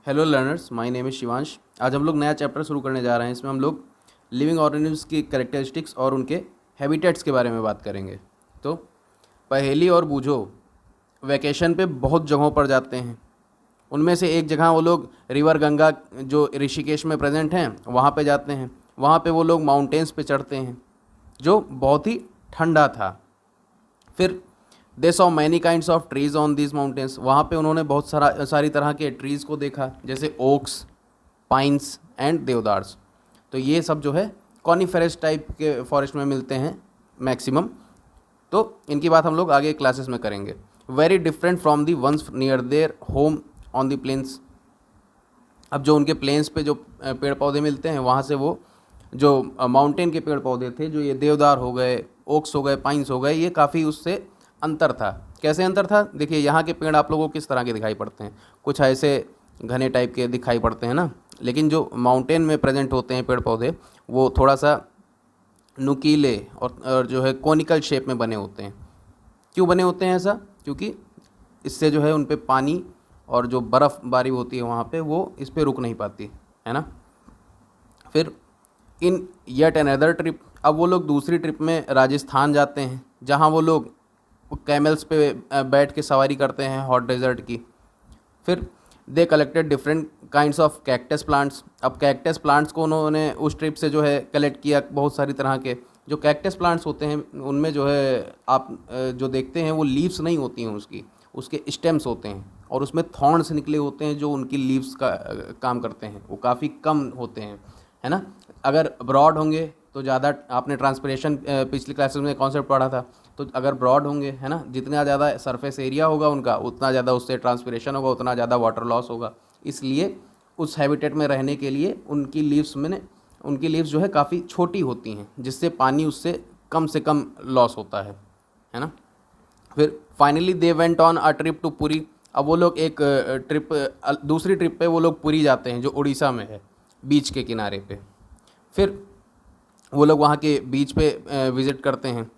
Hello learners, my name is Shivansh. आज हम लोग नया चैप्टर शुरू करने जा रहे हैं। इसमें हम लोग लिविंग ऑर्गेनिम्स की कैरेक्टरिस्टिक्स और उनके हैबिटेट्स के बारे में बात करेंगे। तो पहेली और बूझो वैकेशन पे बहुत जगहों पर जाते हैं। उनमें से एक जगह वो लोग रिवर गंगा जो ऋषिकेश में प्रेजेंट हैं वहाँ पे जाते हैं। वहाँ पे वो लोग माउंटेन्स पे चढ़ते हैं जो बहुत ही ठंडा था। फिर they saw many kinds of trees on these mountains. वहाँ पे उन्होंने बहुत सारी तरह के ट्रीज़ को देखा, जैसे ओक्स, पाइन्स एंड देवदार्स। तो ये सब जो है कॉनिफेरस टाइप के फॉरेस्ट में मिलते हैं मैक्सिमम। तो इनकी बात हम लोग आगे क्लासेस में करेंगे। Very different from the ones near their home on the plains. अब जो उनके प्लेन्स पे जो पेड़ पौधे मिलते हैं वहाँ से वो जो माउंटेन के पेड़ पौधे थे, जो ये देवदार हो गए, ओक्स हो गए, पाइन्स हो गए, ये काफ़ी उससे अंतर था। कैसे अंतर था? देखिए, यहाँ के पेड़ आप लोगों को किस तरह के दिखाई पड़ते हैं, कुछ ऐसे घने टाइप के दिखाई पड़ते हैं ना। लेकिन जो माउंटेन में प्रेजेंट होते हैं पेड़ पौधे, वो थोड़ा सा नुकीले और जो है कॉनिकल शेप में बने होते हैं। क्यों बने होते हैं ऐसा? क्योंकि इससे जो है उन पे पानी और जो बर्फ़बारी होती है वहाँ पे, वो इस पे रुक नहीं पाती है ना। फिर इन येट अनदर ट्रिप, अब वो लोग दूसरी ट्रिप में राजस्थान जाते हैं, जहाँ वो लोग कैमल्स पे बैठ के सवारी करते हैं हॉट डेजर्ट की। फिर they collected different kinds of cactus plants. अब कैक्टस प्लांट्स को उन्होंने उस ट्रिप से जो है कलेक्ट किया। बहुत सारी तरह के जो कैक्टस प्लांट्स होते हैं उनमें जो है आप जो देखते हैं वो लीव्स नहीं होती हैं उसके स्टेम्स होते हैं, और उसमें थॉर्न्स निकले होते हैं जो उनकी लीव्स का काम करते हैं। वो काफ़ी कम होते हैं, है ना। अगर ब्रॉड होंगे तो ज़्यादा, आपने ट्रांसपिरेशन पिछली क्लासेस में कॉन्सेप्ट पढ़ा था, तो अगर ब्रॉड होंगे, है ना, जितना ज़्यादा सरफेस एरिया होगा उनका, उतना ज़्यादा उससे ट्रांसपिरेशन होगा, उतना ज़्यादा वाटर लॉस होगा। इसलिए उस हैबिटेट में रहने के लिए उनकी लीव्स जो है काफ़ी छोटी होती हैं, जिससे पानी उससे कम से कम लॉस होता है ना। फिर finally they went on a trip to Puri. अब वो लोग एक दूसरी ट्रिप पे वो लोग पुरी जाते हैं, जो उड़ीसा में है, बीच के किनारे पे। फिर वो लोग वहाँ के बीच पे विज़िट करते हैं।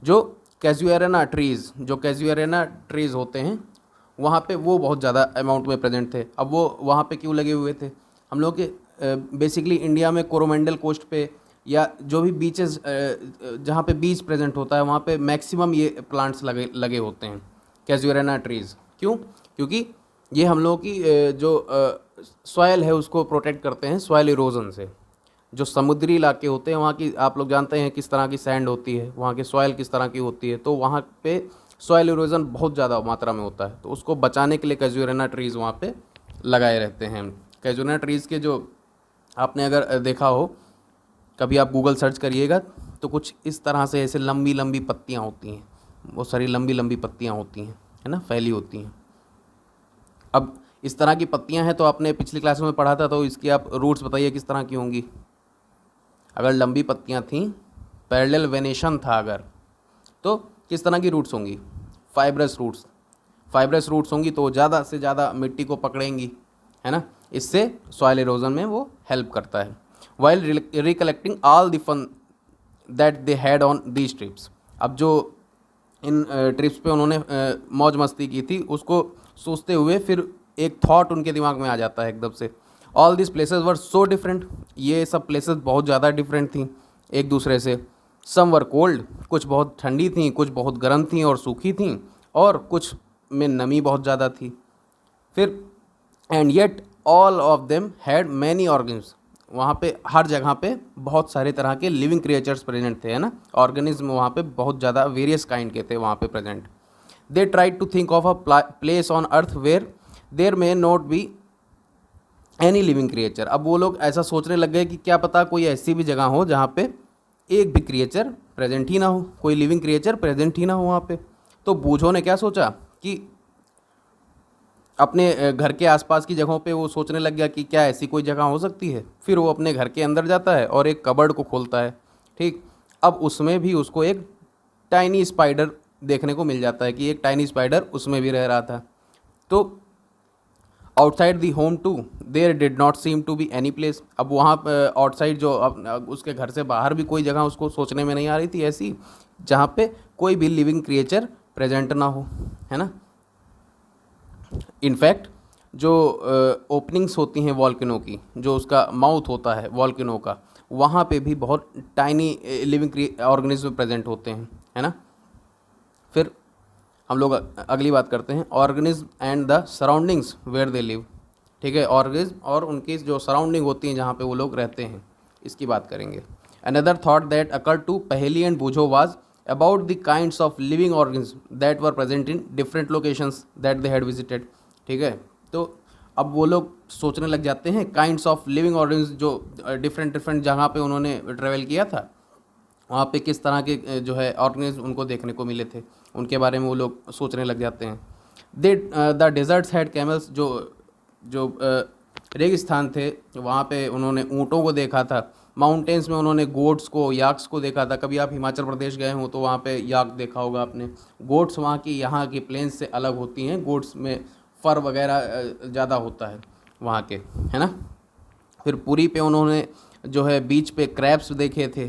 जो कैजुएरेना ट्रीज़ होते हैं वहाँ पे, वो बहुत ज़्यादा अमाउंट में प्रेजेंट थे। अब वो वहाँ पे क्यों लगे हुए थे? हम लोग के बेसिकली इंडिया में कोरोमंडल कोस्ट पे या जो भी बीचेस जहाँ पे बीच प्रेजेंट होता है वहाँ पे मैक्सिमम ये प्लांट्स लगे लगे होते हैं, कैजुएरेना ट्रीज़। क्यों? क्योंकि ये हम लोगों की जो सॉयल है उसको प्रोटेक्ट करते हैं सॉयल इरोजन से। जो समुद्री इलाके होते हैं वहाँ की, आप लोग जानते हैं किस तरह की सैंड होती है, वहाँ की सॉयल किस तरह की होती है, तो वहाँ पे सॉयल इरोजन बहुत ज़्यादा मात्रा में होता है। तो उसको बचाने के लिए कैजुएरेना ट्रीज़ वहाँ पे लगाए रहते हैं। कैजुएरेना ट्रीज़ के जो आपने अगर देखा हो, कभी आप गूगल सर्च करिएगा तो कुछ इस तरह से ऐसे लंबी लंबी पत्तियाँ होती हैं, बहुत सारी लंबी लंबी पत्तियाँ होती हैं, है ना, फैली होती हैं। अब इस तरह की पत्तियाँ हैं तो आपने पिछली क्लास में पढ़ा था, तो इसकी आप रूट्स बताइए किस तरह की होंगी। अगर लंबी पत्तियाँ थीं, पैरेलल वेनेशन था अगर, तो किस तरह की रूट्स होंगी? फाइब्रस रूट्स होंगी, तो ज़्यादा से ज़्यादा मिट्टी को पकड़ेंगी, है ना। इससे सॉइल इरोजन में वो हेल्प करता है। While recollecting all the fun that they had on these trips. अब जो इन ट्रिप्स पे उन्होंने मौज मस्ती की थी, उसको सोचते हुए फिर एक थॉट उनके दिमाग में आ जाता है एकदम से। All this places were so different. ये सब प्लेसेस बहुत ज़्यादा डिफरेंट थी एक दूसरे से। सम वर कोल्ड, कुछ बहुत ठंडी थी, कुछ बहुत गर्म थी और सूखी थी, और कुछ में नमी बहुत ज़्यादा थी। फिर and yet all of them had many organs. वहाँ पे हर जगह पे बहुत सारे तरह के लिविंग क्रिएचर्स प्रेजेंट थे, है ना। ऑर्गेनिज्म वहाँ पे बहुत ज़्यादा वेरियस काइंड के थे वहाँ पे present. They tried to think of a place on earth where there may not be any living creature. अब वो लोग ऐसा सोचने लग गए कि क्या पता कोई ऐसी भी जगह हो जहाँ पे एक भी क्रिएचर प्रेजेंट ही ना हो, कोई लिविंग क्रिएचर प्रेजेंट ही ना हो वहाँ पे। तो बूझो ने क्या सोचा कि अपने घर के आसपास की जगहों पे वो सोचने लग गया कि क्या ऐसी कोई जगह हो सकती है। फिर वो अपने घर के अंदर जाता है और एक कबर्ड को खोलता है, ठीक। अब उसमें भी उसको एक टाइनी स्पाइडर देखने को मिल जाता है कि एक टाइनी स्पाइडर उसमें भी रह रहा था। तो outside the home to there did not seem to be any place. अब वहाँ आउटसाइड जो उसके घर से बाहर भी कोई जगह उसको सोचने में नहीं आ रही थी ऐसी जहाँ पे कोई भी लिविंग क्रिएचर प्रेजेंट ना हो, है ना। इनफैक्ट जो ओपनिंग्स होती हैं वॉल्केनो की, जो उसका माउथ होता है वॉल्केनो का, वहाँ पे भी बहुत टाइनी लिविंग ऑर्गेनिज्म प्रेजेंट होते हैं, है ना। फिर हम लोग अगली बात करते हैं, organism and the surroundings where they live. ठीक है, ऑर्गेनिज्म और उनकी जो सराउंडिंग होती हैं जहाँ पे वो लोग रहते हैं, इसकी बात करेंगे। Another thought that occur to Paheli and Boojho was about the kinds of living organism that were present in different locations that they had visited. ठीक है, तो अब वो लोग सोचने लग जाते हैं काइंड्स ऑफ लिविंग ऑर्गेनिज्म, जो डिफरेंट डिफरेंट जगह पे उन्होंने ट्रेवल किया था, वहाँ पे किस तरह के जो है ऑर्गेनिज्म उनको देखने को मिले थे, उनके बारे में वो लोग सोचने लग जाते हैं। दे द डेजर्ट्स हैड कैमल्स, जो जो रेगिस्तान थे वहाँ पे उन्होंने ऊँटों को देखा था। माउंटेन्स में उन्होंने गोट्स को, याक्स को देखा था। कभी आप हिमाचल प्रदेश गए हो तो वहाँ पे याक देखा होगा आपने। गोट्स वहाँ की यहाँ की प्लेन्स से अलग होती हैं, गोट्स में फर वगैरह ज़्यादा होता है वहाँ के, है ना। फिर पुरी पे उन्होंने जो है बीच पे क्रैब्स देखे थे,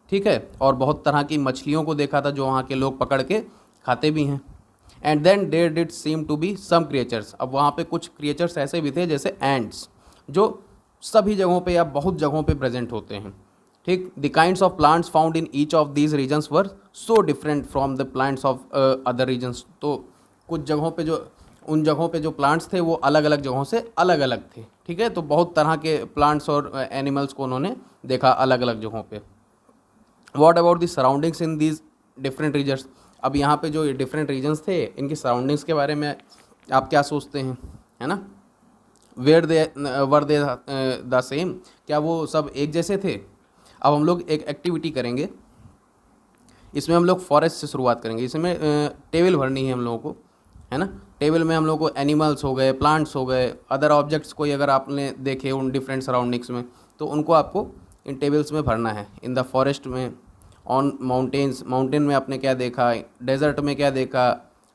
ठीक है, और बहुत तरह की मछलियों को देखा था जो वहाँ के लोग पकड़ के खाते भी हैं। And then there did seem to be some creatures, अब वहाँ पे कुछ क्रिएचर्स ऐसे भी थे जैसे एंड्स, जो सभी जगहों पे या बहुत जगहों पे प्रेजेंट होते हैं। ठीक, the kinds of plants found in each of these regions were so different from the plants of other regions. तो कुछ जगहों पे जो, उन जगहों पे जो प्लांट्स थे वो अलग अलग जगहों से अलग अलग थे। ठीक है, तो बहुत तरह के प्लांट्स और एनिमल्स को उन्होंने देखा अलग अलग जगहों पे। What about the surroundings in these different regions, अब यहाँ पे जो डिफरेंट रीजन्स थे इनकी सराउंडिंग्स के बारे में आप क्या सोचते हैं, है ना। Where they were they the same, क्या वो सब एक जैसे थे। अब हम लोग एक एक्टिविटी करेंगे, इसमें हम लोग फॉरेस्ट से शुरुआत करेंगे। इसमें टेबल भरनी है हम लोगों को, है ना। टेबल में हम लोगों को एनिमल्स हो गए, प्लांट्स हो गए, अदर ऑब्जेक्ट्स कोई अगर आपने देखे उन डिफरेंट सराउंडिंग्स में, तो उनको आपको इन टेबल्स में भरना है। इन द फॉरेस्ट में, ऑन माउंटेन्स, माउंटेन में आपने क्या देखा, डेजर्ट में क्या देखा,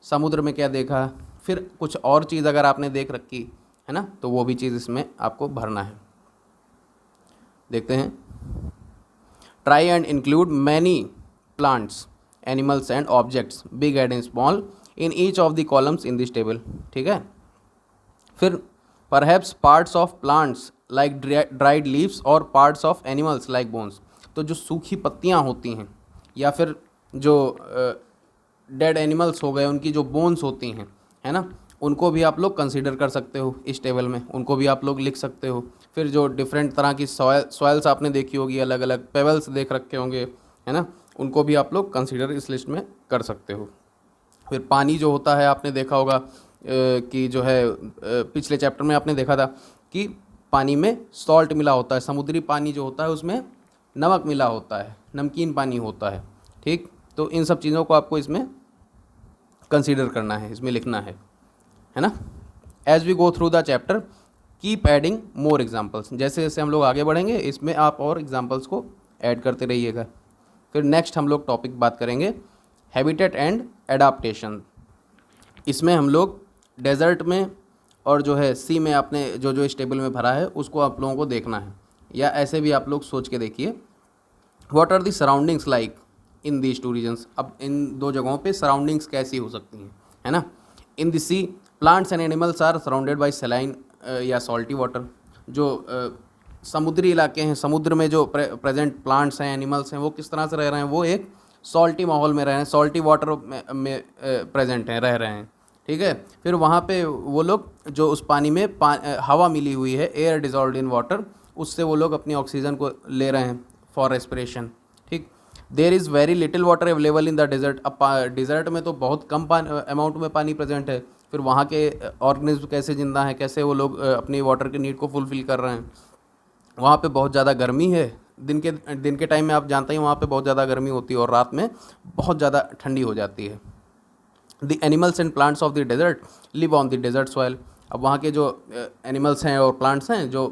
समुद्र में क्या देखा, फिर कुछ और चीज़ अगर आपने देख रखी है ना, तो वो भी चीज़ इसमें आपको भरना है। देखते हैं, try and include many plants, animals and objects big and small in each of the columns in this table. ठीक है, फिर perhaps parts of plants like dried leaves और parts of animals like bones, तो जो सूखी पत्तियां होती हैं या फिर जो डेड एनिमल्स हो गए उनकी जो बोन्स होती हैं, है ना, उनको भी आप लोग कंसीडर कर सकते हो इस टेबल में, उनको भी आप लोग लिख सकते हो। फिर जो डिफरेंट तरह की सॉइल्स आपने देखी होगी, अलग अलग पेबल्स देख रखे होंगे, है ना, उनको भी आप लोग कंसीडर इस लिस्ट में कर सकते हो। फिर पानी जो होता है आपने देखा होगा कि जो है पिछले चैप्टर में आपने देखा था कि पानी में सॉल्ट मिला होता है, समुद्री पानी जो होता है उसमें नमक मिला होता है, नमकीन पानी होता है। ठीक, तो इन सब चीज़ों को आपको इसमें कंसीडर करना है, इसमें लिखना है ना। As we go through the chapter keep adding more examples, जैसे जैसे हम लोग आगे बढ़ेंगे इसमें आप और एग्जाम्पल्स को ऐड करते रहिएगा। फिर नेक्स्ट हम लोग टॉपिक बात करेंगे हैबिटेट एंड एडाप्टेशन। इसमें हम लोग डेजर्ट में और जो है सी में आपने जो जो इस टेबल में भरा है उसको आप लोगों को देखना है, या ऐसे भी आप लोग सोच के देखिए what are the surroundings like in these two regions. अब इन दो जगहों पे सराउंडिंग्स कैसी हो सकती हैं, है ना। In the sea plants and animals are surrounded by saline या सॉल्टी वाटर, जो समुद्री इलाके हैं, समुद्र में जो प्रेजेंट प्लांट्स हैं, एनिमल्स हैं, वो किस तरह से रह रहे हैं, वो एक सॉल्टी माहौल में रह रहे हैं, सॉल्टी वाटर में प्रेजेंट हैं, रह रहे हैं। ठीक है, फिर वहाँ पे वो लोग जो उस पानी में हवा मिली हुई है, एयर डिजॉल्व्ड इन वाटर, उससे वो लोग अपनी ऑक्सीजन को ले रहे हैं फॉर रेस्पिरेशन। ठीक, there is very little water available in the desert, अब डेजर्ट में तो बहुत कम अमाउंट में पानी प्रेजेंट है, फिर वहाँ के ऑर्गेनिज्म कैसे जिंदा हैं, कैसे वो लोग अपनी वाटर की नीड को फुलफिल कर रहे हैं। वहाँ पे बहुत ज़्यादा गर्मी है, दिन के टाइम में आप जानते हैं वहाँ पे बहुत ज़्यादा गर्मी होती है और रात में बहुत ज़्यादा ठंडी हो जाती है। The animals and plants of the desert live on the desert soil, अब वहाँ के जो एनिमल्स हैं और प्लांट्स हैं, जो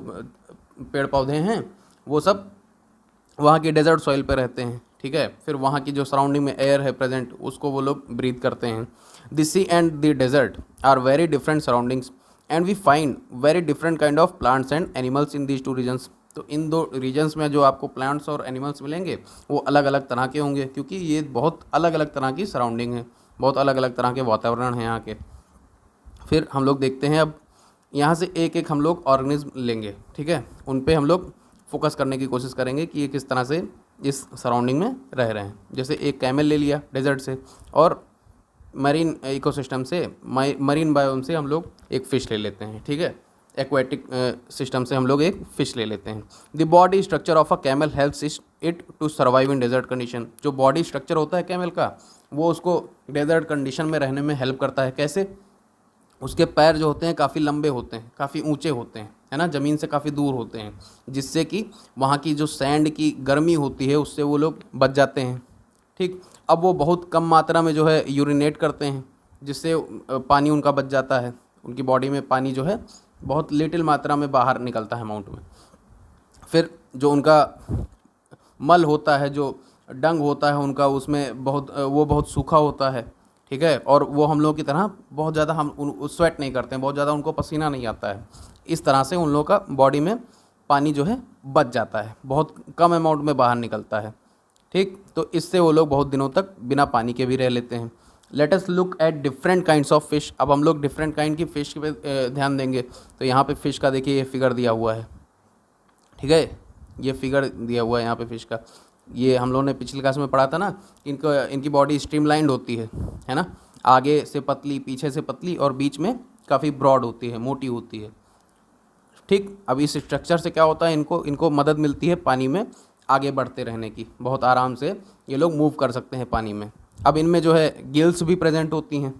पेड़ पौधे हैं, वो सब वहाँ की डेजर्ट सॉइल पे रहते हैं। ठीक है, फिर वहाँ की जो सराउंडिंग में एयर है प्रेजेंट, उसको वो लोग ब्रीथ करते हैं। The sea and the desert are very different surroundings and we find very different kind of plants and animals in these two regions. तो इन दो रीजन्स में जो आपको प्लांट्स और एनिमल्स मिलेंगे वो अलग अलग तरह के होंगे, क्योंकि ये बहुत अलग अलग तरह की सराउंडिंग है, बहुत अलग अलग तरह के वातावरण हैं यहाँ के। फिर हम लोग देखते हैं अब यहाँ से एक एक हम लोग ऑर्गेनिज्म लेंगे, ठीक है, उन पे हम लोग फोकस करने की कोशिश करेंगे कि ये किस तरह से इस सराउंडिंग में रह रहे हैं। जैसे एक कैमल ले लिया डेजर्ट से, और मरीन इकोसिस्टम से, मरीन बायोम से हम लोग एक फ़िश ले लेते हैं, ठीक है, एक्वेटिक सिस्टम से हम लोग एक फ़िश ले लेते हैं। The body structure of a camel helps it to survive in desert condition. जो बॉडी स्ट्रक्चर होता है कैमल का, वो उसको डेजर्ट कंडीशन में रहने में हेल्प करता है। कैसे? उसके पैर जो होते हैं काफ़ी लंबे होते हैं, काफ़ी ऊंचे होते हैं, है ना, ज़मीन से काफ़ी दूर होते हैं, जिससे कि वहाँ की जो सैंड की गर्मी होती है उससे वो लोग बच जाते हैं, ठीक। अब वो बहुत कम मात्रा में जो है यूरिनेट करते हैं, जिससे पानी उनका बच जाता है। उनकी बॉडी में पानी जो है बहुत लिटिल मात्रा में बाहर निकलता है अमाउंट में। फिर जो उनका मल होता है, जो डंग होता है उनका, उसमें बहुत सूखा होता है, ठीक है, और वो हम लोगों की तरह बहुत ज़्यादा हम स्वेट नहीं करते हैं, बहुत ज़्यादा उनको पसीना नहीं आता है। इस तरह से उन लोगों का बॉडी में पानी जो है बच जाता है, बहुत कम अमाउंट में बाहर निकलता है, ठीक। तो इससे वो लोग बहुत दिनों तक बिना पानी के भी रह लेते हैं। Let us look at different kinds of fish. अब हम लोग डिफरेंट काइंड की फ़िश पे ध्यान देंगे। तो यहाँ पे फ़िश का देखिए ये फिगर दिया हुआ है, ठीक है, ये फिगर दिया हुआ है यहाँ पे फ़िश का। ये हम लोगों ने पिछली क्लास में पढ़ा था ना, इनकी बॉडी स्ट्रीमलाइंड होती है ना, आगे से पतली, पीछे से पतली, और बीच में काफ़ी ब्रॉड होती है, मोटी होती है, ठीक। अब इस स्ट्रक्चर से क्या होता है, इनको मदद मिलती है पानी में आगे बढ़ते रहने की, बहुत आराम से ये लोग मूव कर सकते हैं पानी में। अब इनमें जो है गिल्स भी प्रेजेंट होती हैं,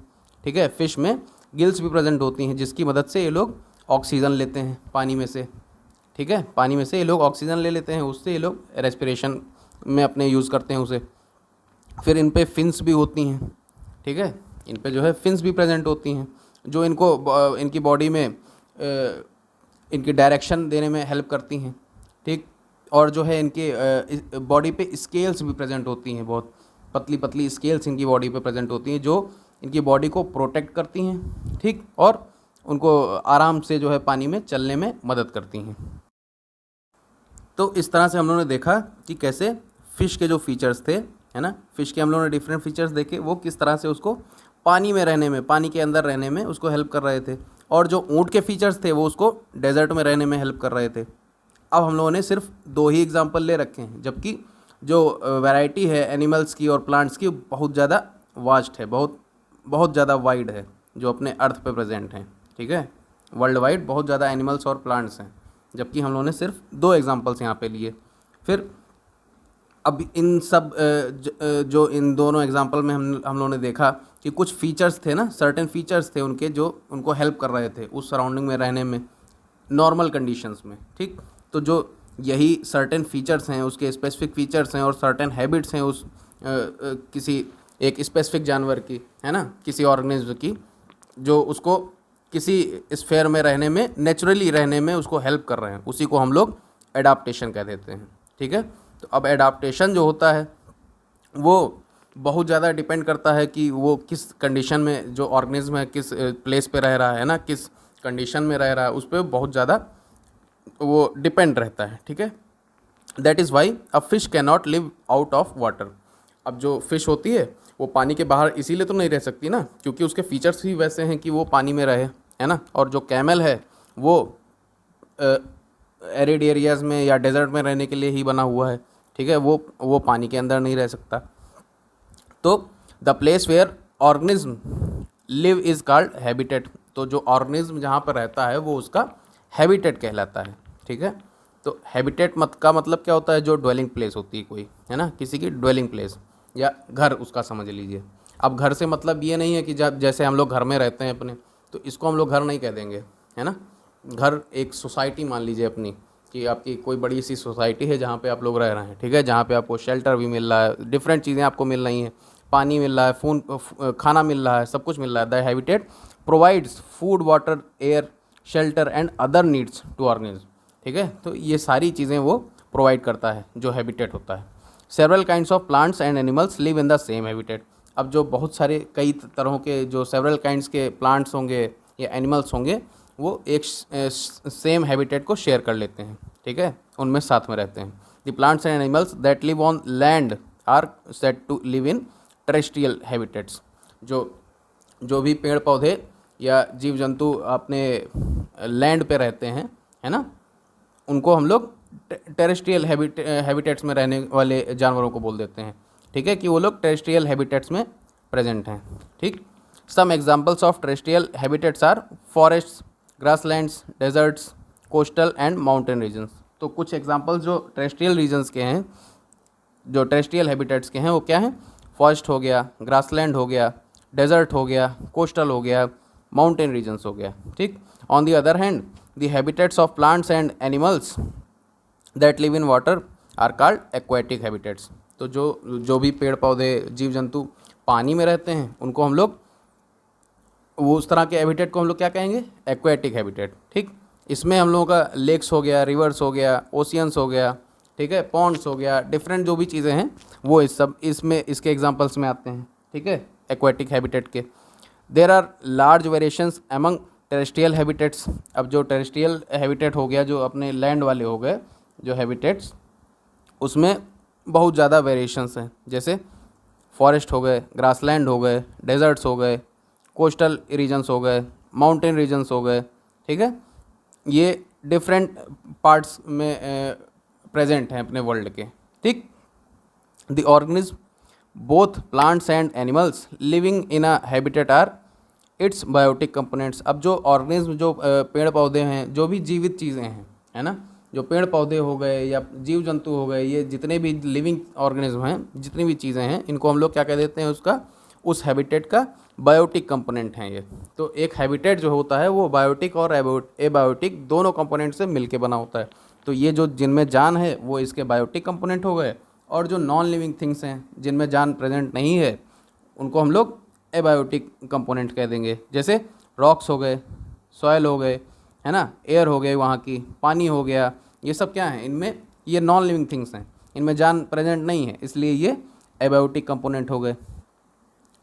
ठीक है, फ़िश में गिल्स भी प्रेजेंट होती हैं, जिसकी मदद से ये लोग ऑक्सीजन लेते हैं पानी में से, ठीक है, पानी में से ये लोग ऑक्सीजन ले लेते हैं, उससे ये लोग रेस्पिरेशन में अपने यूज़ करते हैं उसे। फिर इन पे फिन्स भी होती हैं, ठीक है, इन पे जो है फिन्स भी प्रेजेंट होती हैं, जो इनकी बॉडी में इनकी डायरेक्शन देने में हेल्प करती हैं, ठीक। और जो है इनके बॉडी पे स्केल्स भी प्रेजेंट होती हैं, बहुत पतली पतली स्केल्स इनकी बॉडी पे प्रेजेंट होती हैं, जो इनकी बॉडी को प्रोटेक्ट करती हैं, ठीक, और उनको आराम से जो है पानी में चलने में मदद करती हैं। तो इस तरह से हम लोगों ने देखा कि कैसे फ़िश के जो फीचर्स थे, है ना, फ़िश के हम लोगों ने डिफरेंट फीचर्स देखे, वो किस तरह से उसको पानी में रहने में, पानी के अंदर रहने में उसको हेल्प कर रहे थे। और जो ऊँट के फीचर्स थे वो उसको डेजर्ट में रहने में हेल्प कर रहे थे। अब हम लोगों ने सिर्फ 2 ही एग्जाम्पल ले रखे हैं, जबकि जो वैरायटी है एनिमल्स की और प्लांट्स की बहुत ज़्यादा वास्ट है, बहुत ज़्यादा वाइड है, जो अपने अर्थ पे प्रेजेंट हैं, ठीक है, वर्ल्ड वाइड बहुत ज़्यादा एनिमल्स और प्लांट्स हैं, जबकि हम लोगों ने सिर्फ 2 एग्जाम्पल्स यहाँ पे लिए। फिर अब इन सब जो इन दोनों एग्जांपल में हम लोगों ने देखा कि कुछ फीचर्स थे ना, सर्टेन फीचर्स थे उनके, जो उनको हेल्प कर रहे थे उस सराउंडिंग में रहने में नॉर्मल कंडीशंस में, ठीक। तो जो यही सर्टेन फीचर्स हैं, उसके स्पेसिफिक फीचर्स हैं और सर्टेन हैबिट्स हैं उस किसी एक स्पेसिफिक जानवर की, है ना, किसी ऑर्गेनिज्म की, जो उसको किसी स्फेयर में रहने में, नेचुरली रहने में उसको हेल्प कर रहे हैं, उसी को हम लोग एडाप्टेशन कह देते हैं, ठीक है। तो अब एडाप्टेशन जो होता है वो बहुत ज़्यादा डिपेंड करता है कि वो किस कंडीशन में, जो ऑर्गेनिज्म है किस प्लेस पे रह रहा है ना, किस कंडीशन में रह रहा है, उस पर बहुत ज़्यादा वो डिपेंड रहता है, ठीक है। That is why a fish can not live out of water. अब जो फिश होती है वो पानी के बाहर इसीलिए तो नहीं रह सकती ना, क्योंकि उसके फीचर्स ही वैसे हैं कि वो पानी में रहे, है ना। और जो कैमल है वो एरिड एरियाज़ में या डेजर्ट में रहने के लिए ही बना हुआ है, ठीक है, वो पानी के अंदर नहीं रह सकता। तो the place where organism live is called habitat. तो जो ऑर्गेनिज्म जहाँ पर रहता है वो उसका हैबिटेट कहलाता है, ठीक है। तो हैबिटेट का मतलब क्या होता है, जो ड्वेलिंग प्लेस होती है कोई, है ना, किसी की ड्वेलिंग प्लेस या घर उसका समझ लीजिए। अब घर से मतलब ये नहीं है कि जब जैसे हम लोग घर में रहते हैं अपने, तो इसको हम लोग घर नहीं कह देंगे, है ना। घर एक सोसाइटी मान लीजिए अपनी, कि आपकी कोई बड़ी सी सोसाइटी है जहाँ पे आप लोग रह रहे हैं, ठीक है, जहाँ पे आपको शेल्टर भी मिल रहा है, डिफरेंट चीज़ें आपको मिल रही हैं, पानी मिल रहा है, खाना मिल रहा है, सब कुछ मिल रहा है। The habitat provides food, water, air, shelter and other needs to organism, ठीक है। तो ये सारी चीज़ें वो प्रोवाइड करता है जो हैबिटेट होता है। Several kinds of plants and animals live in the same habitat. अब जो बहुत सारे कई तरह के जो सेवरल काइंड्स के प्लांट्स होंगे या एनिमल्स होंगे, वो एक सेम हैबिटेट को शेयर कर लेते हैं, ठीक है, उनमें साथ में रहते हैं। The plants and animals that live on land are said to live in terrestrial habitats. जो भी पेड़ पौधे या जीव जंतु अपने लैंड पे रहते हैं, है ना, उनको हम लोग टेरेस्ट्रियल हैबिटेट्स में रहने वाले जानवरों को बोल देते हैं। ठीक है, कि वो लोग टेरेस्ट्रियल हैबिटेट्स में प्रेजेंट हैं। ठीक, some examples of terrestrial habitats are forests, grasslands, deserts, coastal and mountain regions. तो कुछ एग्जांपल्स जो टेरेस्ट्रियल रीजन्स के हैं, जो टेरेस्ट्रियल हैबिटेट्स के हैं, वो क्या हैं? फॉरेस्ट हो गया, ग्रासलैंड हो गया, डेजर्ट हो गया, कोस्टल हो गया, माउंटेन रीजन्स हो गया। ठीक, on the other hand the habitats of plants and animals that live in water are called aquatic habitats. तो जो भी पेड़ पौधे, जीव जंतु पानी में रहते हैं, उनको हम लोग, वो उस तरह के हैबिटेट को हम लोग क्या कहेंगे? Aquatic habitat. ठीक, इसमें हम लोगों का लेक्स हो गया, रिवर्स हो गया, ओशियंस हो गया, ठीक है, पॉन्ड्स हो गया, डिफरेंट जो भी चीज़ें हैं वो इस सब इसमें इसके एग्जांपल्स में आते हैं। ठीक है, एक्वेटिक हैबिटेट के। There are large variations among terrestrial habitats. अब जो टेरेस्ट्रियल हैबिटेट हो गया, जो अपने लैंड वाले हो गए जो हैबिटेट्स, उसमें बहुत ज़्यादा वेरिएशंस हैं। जैसे फॉरेस्ट हो गए, ग्रासलैंड हो गए, डेजर्ट्स हो गए, कोस्टल रीजन्स हो गए, माउंटेन रीजन्स हो गए। ठीक है, ये डिफरेंट पार्ट्स में प्रेजेंट हैं अपने वर्ल्ड के। ठीक, the organism both plants and animals living in a habitat are its biotic components. अब जो ऑर्गेनिज्म, जो पेड़ पौधे हैं, जो भी जीवित चीज़ें हैं, है ना, जो पेड़ पौधे हो गए या जीव जंतु हो गए, ये जितने भी लिविंग ऑर्गेनिज्म हैं, जितनी भी चीज़ें हैं, इनको हम लोग क्या कह देते हैं? उसका, उस हैबिटेट का बायोटिक कंपोनेंट हैं ये। तो एक हैबिटेट जो होता है वो बायोटिक और एबायोटिक दोनों कंपोनेंट से मिलके बना होता है। तो ये जो जिनमें जान है वो इसके बायोटिक कंपोनेंट हो गए, और जो नॉन लिविंग थिंग्स हैं जिनमें जान प्रेजेंट नहीं है, उनको हम लोग एबायोटिक कंपोनेंट कह देंगे। जैसे रॉक्स हो गए, सॉयल हो गए, है ना, एयर हो गए, वहाँ की पानी हो गया, ये सब क्या है? इनमें ये नॉन लिविंग थिंग्स हैं, इनमें जान प्रेजेंट नहीं है, इसलिए ये एबायोटिक कंपोनेंट हो गए।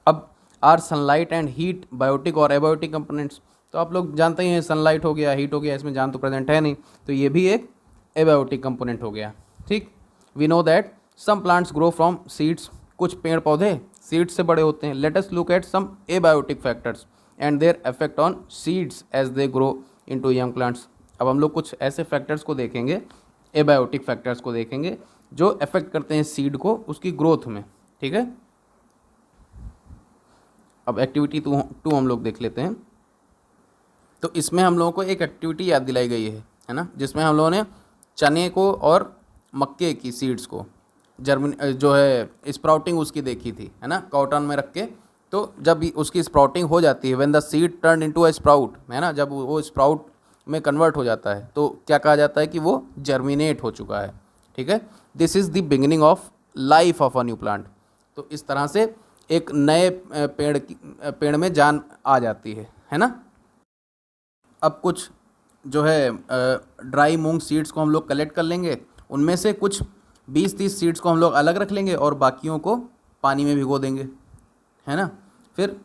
अब are sunlight and heat biotic और एबायोटिक कंपोनेंट्स। तो आप लोग जानते ही हैं, सनलाइट हो गया, हीट हो गया, इसमें जान तो प्रेजेंट है नहीं, तो ये भी एक एबायोटिक कंपोनेंट हो गया। ठीक, we know that some plants grow from seeds. कुछ पेड़ पौधे सीड्स से बड़े होते हैं। Let us look at some abiotic factors and their effect on seeds as they grow into young plants. अब हम लोग कुछ ऐसे फैक्टर्स को देखेंगे, एबायोटिक फैक्टर्स को देखेंगे, जो अफेक्ट करते हैं सीड को उसकी ग्रोथ में। ठीक है, अब एक्टिविटी टू हम लोग देख लेते हैं। तो इसमें हम लोगों को एक एक्टिविटी याद दिलाई गई है ना, जिसमें हम लोगों ने चने को और मक्के की सीड्स को जो है स्प्राउटिंग उसकी देखी थी, है ना, कॉटन में रख के। तो जब उसकी स्प्राउटिंग हो जाती है, when the seed turn into a sprout, है ना, जब वो स्प्राउट में कन्वर्ट हो जाता है, तो क्या कहा जाता है? कि वो जर्मिनेट हो चुका है। ठीक है, this is the beginning of life of a new plant. तो इस तरह से एक नए पेड़ में जान आ जाती है ना। अब कुछ जो है ड्राई मूंग सीड्स को हम लोग कलेक्ट कर लेंगे, उनमें से कुछ 20-30 सीड्स को हम लोग अलग रख लेंगे और बाकियों को पानी में भिगो देंगे, है ना। फिर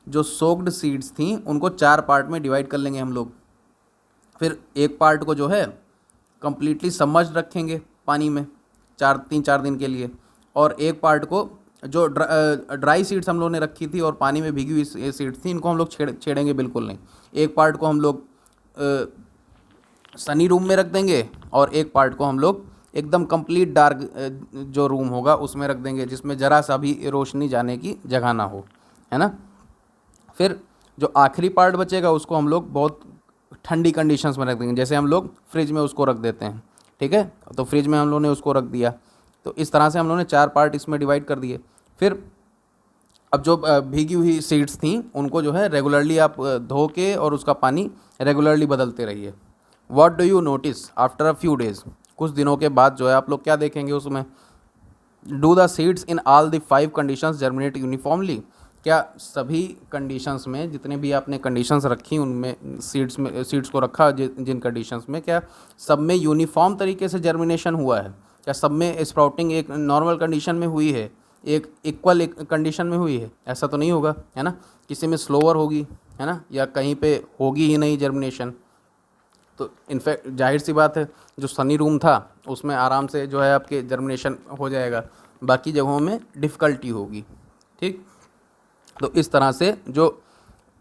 जो सोक्ड सीड्स थी उनको 4 पार्ट में डिवाइड कर लेंगे हम लोग। फिर एक पार्ट को जो है कम्प्लीटली सबमर्ज्ड रखेंगे पानी में 3-4 दिन के लिए, और एक पार्ट को जो ड्राई सीड्स हम लोग ने रखी थी और पानी में भीगी हुई सीड्स थी, इनको हम लोग छेड़ेंगे बिल्कुल नहीं। एक पार्ट को हम लोग सनी रूम में रख देंगे और एक पार्ट को हम लोग एकदम कंप्लीट डार्क जो रूम होगा उसमें रख देंगे, जिसमें ज़रा सा भी रोशनी जाने की जगह ना हो, है ना। फिर जो आखिरी पार्ट बचेगा उसको हम लोग बहुत ठंडी कंडीशंस में रख देंगे, जैसे हम लोग फ्रिज में उसको रख देते हैं। ठीक है, तो फ्रिज में हम लोगों ने उसको रख दिया। तो इस तरह से हम लोगों ने 4 पार्ट इसमें डिवाइड कर दिए। फिर अब जो भीगी हुई सीड्स थी उनको जो है रेगुलरली आप धो के और उसका पानी रेगुलरली बदलते रहिए। What do you notice after a few days? कुछ दिनों के बाद जो है आप लोग क्या देखेंगे उसमें? Do the seeds in all the 5 conditions germinate uniformly? क्या सभी कंडीशंस में, जितने भी आपने कंडीशंस रखी उनमें सीड्स को रखा जिन कंडीशंस में, क्या सब में यूनिफॉर्म तरीके से जर्मिनेशन हुआ है? क्या सब में स्प्राउटिंग एक नॉर्मल कंडीशन में हुई है, एक इक्वल कंडीशन में हुई है? ऐसा तो नहीं होगा, है ना। किसी में स्लोअर होगी, है ना, या कहीं पे होगी ही नहीं जर्मिनेशन। तो इनफैक्ट जाहिर सी बात है, जो सनी रूम था उसमें आराम से जो है आपके जर्मिनेशन हो जाएगा, बाकी जगहों में डिफ़िकल्टी होगी। ठीक, तो इस तरह से जो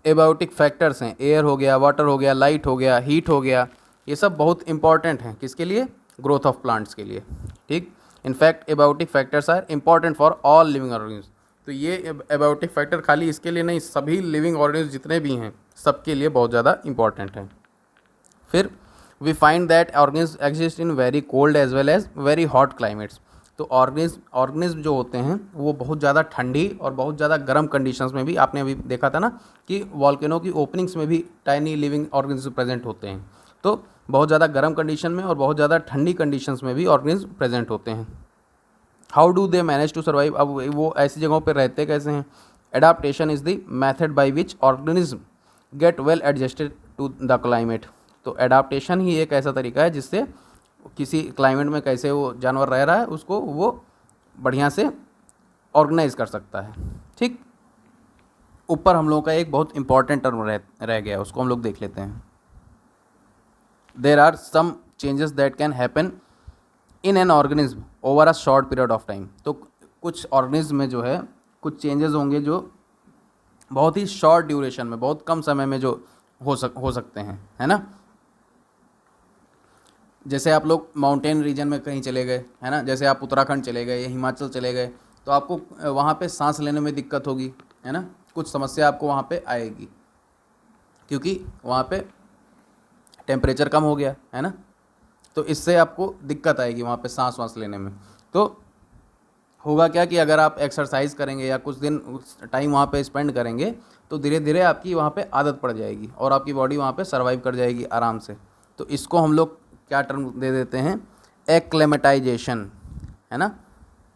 एबायोटिक फैक्टर्स हैं, एयर हो गया, वाटर हो गया, लाइट हो गया, हीट हो गया, ये सब बहुत इंपॉर्टेंट हैं किसके लिए? ग्रोथ ऑफ प्लांट्स के लिए। ठीक, in fact abiotic factors are important for all living organism. तो ये एबायोटिक फैक्टर खाली इसके लिए नहीं, सभी लिविंग ऑर्गेनिज्म जितने भी हैं सबके लिए बहुत ज़्यादा इंपॉर्टेंट है। फिर we find that organism exist in very cold as well as very hot climates. तो ऑर्गेनिज्म जो होते हैं वो बहुत ज़्यादा ठंडी और बहुत ज़्यादा गर्म कंडीशंस में भी, आपने अभी देखा था ना कि वॉल्केनो की ओपनिंग्स में भी टाइनी लिविंग ऑर्गेनिज्म प्रेजेंट होते हैं। तो बहुत ज़्यादा गर्म कंडीशन में और बहुत ज़्यादा ठंडी कंडीशंस में भी ऑर्गेनिज्म प्रेजेंट होते हैं। How do they manage to survive? अब वो ऐसी जगहों पर रहते कैसे हैं? Adaptation is the method by which organism get well adjusted to the climate. तो एडाप्टेशन ही एक ऐसा तरीका है जिससे किसी क्लाइमेट में कैसे वो जानवर रह रहा है उसको वो बढ़िया से ऑर्गेनाइज कर सकता है। ठीक, ऊपर हम लोगों का एक बहुत इंपॉर्टेंट टर्म रह गया, उसको हम लोग देख लेते हैं। There are some changes that can happen in an organism over a short period of time. तो कुछ ऑर्गेनिज्म में जो है कुछ चेंजेस होंगे जो बहुत ही शॉर्ट ड्यूरेशन में, बहुत कम समय में जो हो सकते हैं, है ना। जैसे आप लोग माउंटेन रीजन में कहीं चले गए, है ना, जैसे आप उत्तराखंड चले गए या हिमाचल चले गए, तो आपको वहाँ पे सांस लेने में दिक्कत होगी, है ना, कुछ समस्या आपको वहाँ पे आएगी क्योंकि वहाँ पे टेम्परेचर कम हो गया है ना। तो इससे आपको दिक्कत आएगी वहाँ पे सांस वांस लेने में। तो होगा क्या कि अगर आप एक्सरसाइज करेंगे या कुछ दिन टाइम वहाँ पे स्पेंड करेंगे तो धीरे धीरे आपकी वहाँ पे आदत पड़ जाएगी और आपकी बॉडी वहाँ पे सर्वाइव कर जाएगी आराम से। तो इसको हम लोग क्या टर्म दे देते हैं? एक्लेमेटाइजेशन, है ना।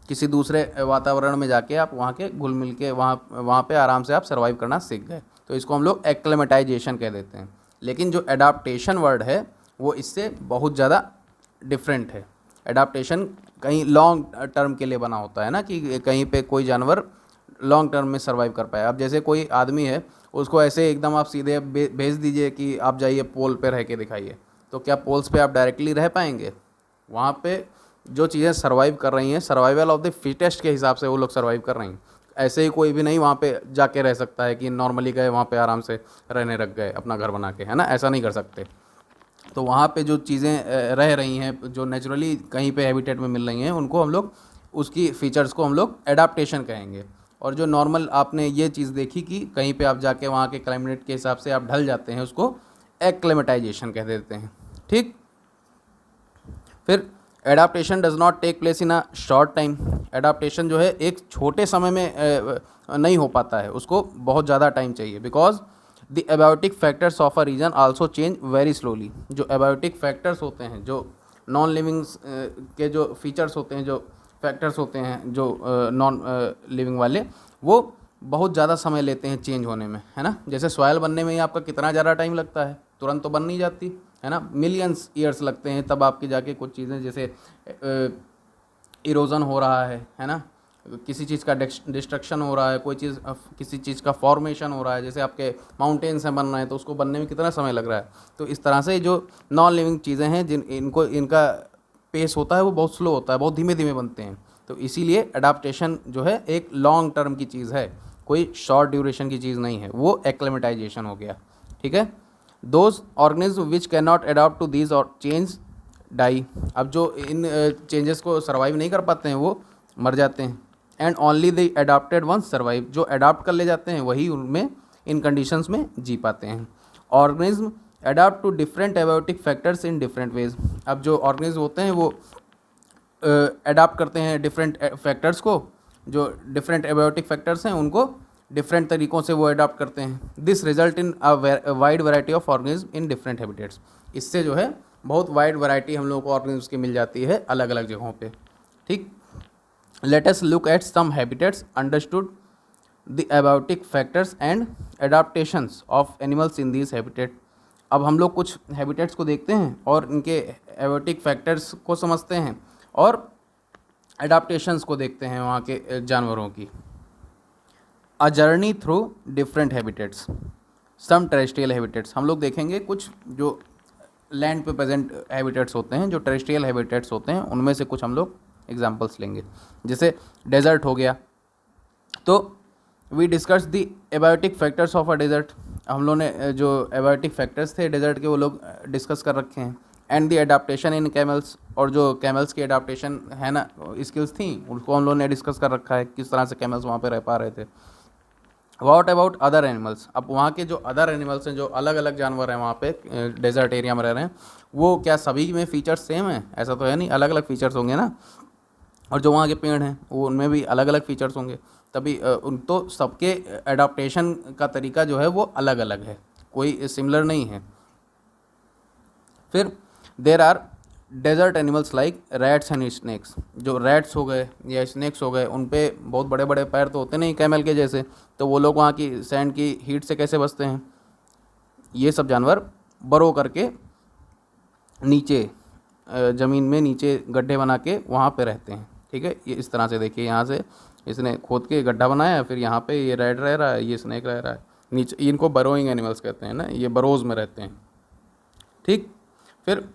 किसी दूसरे वातावरण में जाके आप वहाँ के घुल मिल के वहाँ पे आराम से आप सर्वाइव करना सीख गए, तो इसको हम लोग एक्लेमेटाइजेशन कह देते हैं। लेकिन जो एडाप्टेशन वर्ड है वो इससे बहुत ज़्यादा डिफरेंट है। एडाप्टेशन कहीं लॉन्ग टर्म के लिए बना होता है ना, कि कहीं पे कोई जानवर लॉन्ग टर्म में सर्वाइव कर पाए। अब जैसे कोई आदमी है उसको ऐसे एकदम आप सीधे भेज दीजिए कि आप जाइए पोल पे रह के दिखाइए, तो क्या पोल्स पे आप डायरेक्टली रह पाएंगे? वहाँ पे जो चीज़ें सर्वाइव कर रही हैं, सर्वाइवल ऑफ द फिटेस्ट के हिसाब से वो लोग सर्वाइव कर रही हैं। ऐसे ही कोई भी नहीं वहाँ पे जाके रह सकता है कि नॉर्मली गए वहाँ पे आराम से रहने लग गए अपना घर बना के, है ना, ऐसा नहीं कर सकते। तो वहाँ पे जो चीज़ें रह रही हैं, जो नेचुरली कहीं पे हैबिटेट में मिल रही हैं, उनको हम लोग, उसकी फीचर्स को हम लोग एडाप्टेशन कहेंगे। और जो नॉर्मल आपने ये चीज़ देखी कि कहीं पे आप जाके वहाँ के क्लाइमेट के हिसाब से आप ढल जाते हैं, उसको एक्लेमेटाइजेशन कह देते हैं। ठीक, फिर adaptation does not take place in a short time. Adaptation जो है एक छोटे समय में नहीं हो पाता है, उसको बहुत ज़्यादा टाइम चाहिए। Because the abiotic factors of a region also change very slowly. जो एबायोटिक फैक्टर्स होते हैं, जो नॉन लिविंग के जो फीचर्स होते हैं, जो फैक्टर्स होते हैं, जो नॉन लिविंग वाले, वो बहुत ज़्यादा समय लेते हैं चेंज होने में, है ना। जैसे सॉयल बनने में ही आपका कितना ज़्यादा टाइम लगता है, तुरंत तो बन नहीं जाती, है ना, मिलियंस ईयर्स लगते हैं तब आपकी जाके कुछ चीज़ें, जैसे इरोज़न हो रहा है ना, किसी चीज़ का डिस्ट्रक्शन हो रहा है, कोई चीज़ किसी चीज़ का फॉर्मेशन हो रहा है, जैसे आपके माउंटेन्स हैं बन रहे हैं, तो उसको बनने में कितना समय लग रहा है। तो इस तरह से जो नॉन लिविंग चीज़ें हैं इनका पेस होता है वो बहुत स्लो होता है, बहुत धीमे धीमे बनते हैं। तो इसीलिए एडाप्टेशन जो है एक लॉन्ग टर्म की चीज़ है, कोई शॉर्ट ड्यूरेशन की चीज़ नहीं है, वो एक्लेमेटाइजेशन हो गया। ठीक है, those organism which can not adopt to these और चेंज डाई। अब जो इन चेंजेस को सर्वाइव नहीं कर पाते हैं वो मर जाते हैं। And only the adopted ones survive. जो अडॉप्ट कर ले जाते हैं वही उनमें इन कंडीशंस में जी पाते हैं। Organism adopt to different abiotic factors in different ways. अब जो ऑर्गेनिज्म होते हैं वो अडॉप्ट करते हैं डिफरेंट फैक्टर्स को, जो डिफरेंट एबायोटिक फैक्टर्स हैं उनको डिफरेंट तरीक़ों से वो अडॉप्ट करते हैं। This result in a wide variety of organism in different habitats. इससे जो है बहुत वाइड वैरायटी हम लोगों को ऑर्गेनिज्म की मिल जाती है अलग अलग जगहों पे। ठीक, let us look at some habitats understood the abiotic factors and adaptations of animals in this habitat. अब हम लोग कुछ हैबिटेट्स को देखते हैं और इनके एबायोटिक फैक्टर्स को समझते हैं और एडाप्टेशंस को देखते हैं वहाँ के जानवरों की। A journey through different habitats, some terrestrial habitats. हम लोग देखेंगे कुछ जो लैंड पे प्रेजेंट हैबिटेट्स होते हैं, जो टेरेस्ट्रियल हैबिटेट्स होते हैं, उनमें से कुछ हम लोग एग्जांपल्स लेंगे। जैसे डेजर्ट हो गया, तो we discuss the abiotic factors of a desert. हम लोगों ने जो एबायोटिक फैक्टर्स थे डेजर्ट के वो लोग डिस्कस कर रखे हैं। And the adaptation in camels, और जो कैमल्स की एडाप्टेशन है ना स्किल्स थी उसको हम लोगों ने डिस्कस कर रखा है, किस तरह से कैमल्स वहाँ पे रह पा रहे थे। वॉट अबाउट अदर एनिमल्स, अब वहाँ के जो अदर एनिमल्स हैं, जो अलग अलग जानवर हैं वहाँ पे डेजर्ट एरिया में रह रहे हैं, वो क्या सभी में फीचर्स सेम हैं? ऐसा तो है नहीं, अलग अलग फीचर्स होंगे ना। और जो वहाँ के पेड़ हैं वो उनमें भी अलग अलग फीचर्स होंगे, तभी उन तो सबके एडाप्टेशन का तरीका जो है वो अलग अलग है, कोई सिमिलर नहीं है। फिर there are desert animals like rats and snakes, जो रैट्स हो गए या स्नैक्स हो गए, उन पे बहुत बड़े बड़े पैर तो होते नहीं कैमल के जैसे, तो वो लोग वहाँ की सैंड की हीट से कैसे बचते हैं? ये सब जानवर बरो करके नीचे ज़मीन में नीचे गड्ढे बना के वहाँ पे रहते हैं। ठीक है, ये इस तरह से देखिए, यहाँ से इसने खोद के गड्ढा बनाया, फिर यहाँ पे ये रैट रह रहा है, ये स्नैक रह रहा है नीचे। इनको बरोइंग एनिमल्स कहते हैं ना, ये बरोज में रहते हैं। ठीक, फिर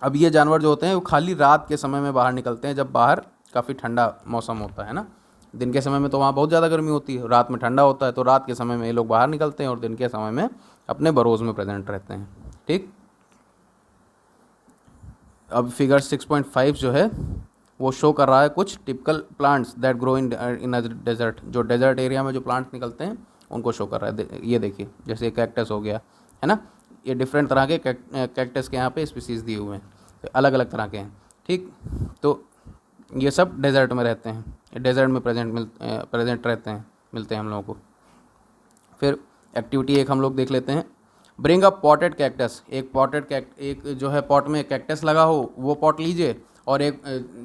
अब ये जानवर जो होते हैं वो खाली रात के समय में बाहर निकलते हैं, जब बाहर काफ़ी ठंडा मौसम होता है ना। दिन के समय में तो वहाँ बहुत ज़्यादा गर्मी होती है, रात में ठंडा होता है, तो रात के समय में ये लोग बाहर निकलते हैं और दिन के समय में अपने बरोज में प्रेजेंट रहते हैं। ठीक, अब फिगर 6.5 जो है वो शो कर रहा है कुछ typical plants that grow in desert, जो डेजर्ट एरिया में जो प्लांट्स निकलते हैं उनको शो कर रहा है। ये देखिए, जैसे कैक्टस हो गया है ना, ये डिफरेंट तरह के कैक्टस के यहाँ पे स्पीसीज़ दिए हुए हैं, तो अलग अलग तरह के हैं। ठीक, तो ये सब डेजर्ट में रहते हैं, डेजर्ट में प्रेजेंट रहते हैं, मिलते हैं हम लोगों को। फिर एक्टिविटी एक हम लोग देख लेते हैं, ब्रिंग अप पॉटेड कैक्टस। एक जो है पॉट में कैक्टस लगा हो वो पॉट लीजिए, और एक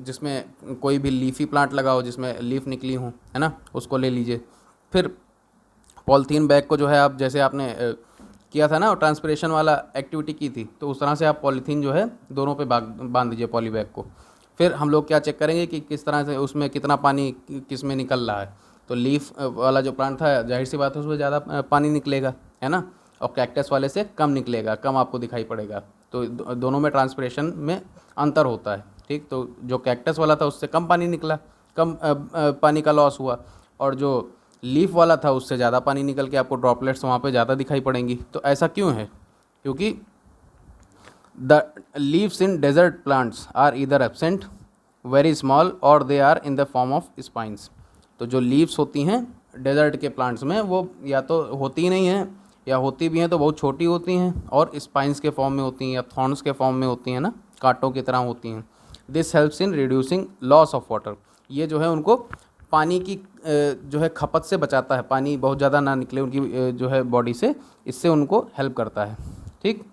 जिसमें कोई भी लीफी प्लांट लगा हो जिसमें लीफ निकली हो, है ना, उसको ले लीजिए। फिर पॉलीथीन बैग को जो है आप, जैसे आपने किया था ना ट्रांसपिरेशन वाला एक्टिविटी की थी, तो उस तरह से आप पॉलीथीन जो है दोनों पे बांध दीजिए पॉली बैग को। फिर हम लोग क्या चेक करेंगे कि किस तरह से उसमें कितना पानी किस में निकल रहा है। तो लीफ वाला जो प्लांट था, जाहिर सी बात है उसमें ज़्यादा पानी निकलेगा, है ना, और कैक्टस वाले से कम निकलेगा, कम आपको दिखाई पड़ेगा। तो दोनों में ट्रांसपिरेशन में अंतर होता है। ठीक, तो जो कैक्टस वाला था उससे कम पानी निकला, कम पानी का लॉस हुआ, और जो लीफ वाला था उससे ज़्यादा पानी निकल के आपको ड्रॉपलेट्स वहाँ पे ज़्यादा दिखाई पड़ेंगी। तो ऐसा क्यों है? क्योंकि the leaves in desert plants are either absent, very small, और they are in the form of spines. तो जो लीव्स होती हैं डेजर्ट के प्लांट्स में वो या तो होती ही नहीं हैं, या होती भी हैं तो बहुत छोटी होती हैं, और स्पाइंस के फॉर्म में होती हैं या थॉर्न्स के फॉर्म में होती हैं ना, कांटों की तरह होती हैं। This helps in reducing loss of water. ये जो है उनको पानी की जो है खपत से बचाता है, पानी बहुत ज़्यादा ना निकले उनकी जो है बॉडी से, इससे उनको हेल्प करता है। ठीक,